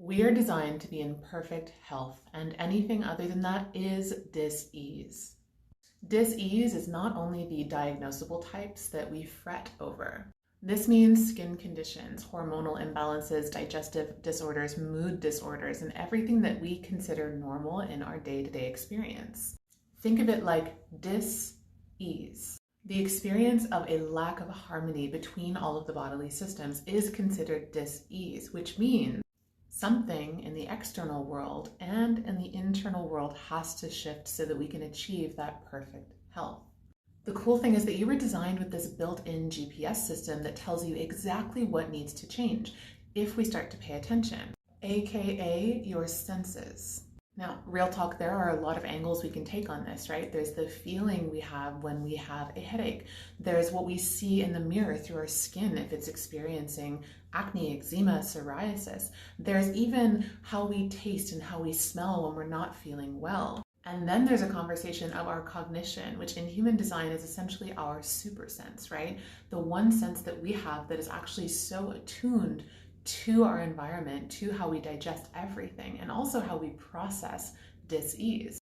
We are designed to be in perfect health, and anything other than that is dis-ease. Dis-ease is not only the diagnosable types that we fret over. This means skin conditions, hormonal imbalances, digestive disorders, mood disorders, and everything that we consider normal in our day-to-day experience. Think of it like dis-ease. The experience of a lack of harmony between all of the bodily systems is considered dis-ease, which means something in the external world and in the internal world has to shift so that we can achieve that perfect health. The cool thing is that you were designed with this built-in GPS system that tells you exactly what needs to change if we start to pay attention, aka your senses. Now, real talk, there are a lot of angles we can take on this, right? There's the feeling we have when we have a headache. There's what we see in the mirror through our skin if it's experiencing acne, eczema, psoriasis. There's even how we taste and how we smell when we're not feeling well. And then there's a conversation of our cognition, which in human design is essentially our super sense, right? The one sense that we have that is actually so attuned to our environment, to how we digest everything, and also how we process dis-ease.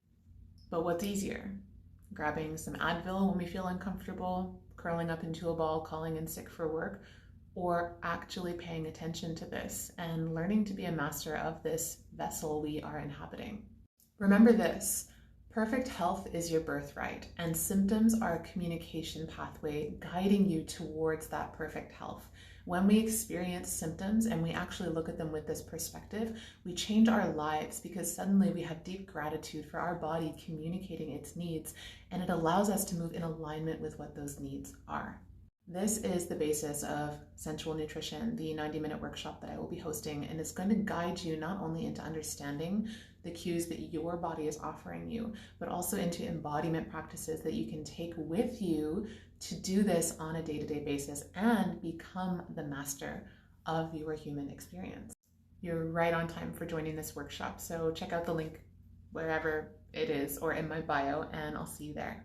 But what's easier? Grabbing some Advil when we feel uncomfortable, curling up into a ball, calling in sick for work, or actually paying attention to this and learning to be a master of this vessel we are inhabiting? Remember this, perfect health is your birthright, and symptoms are a communication pathway guiding you towards that perfect health. When we experience symptoms and we actually look at them with this perspective, we change our lives because suddenly we have deep gratitude for our body communicating its needs, and it allows us to move in alignment with what those needs are. This is the basis of Sensual Nutrition, the 90-minute workshop that I will be hosting, and it's going to guide you not only into understanding the cues that your body is offering you, but also into embodiment practices that you can take with you to do this on a day-to-day basis and become the master of your human experience. You're right on time for joining this workshop, so check out the link wherever it is or in my bio, and I'll see you there.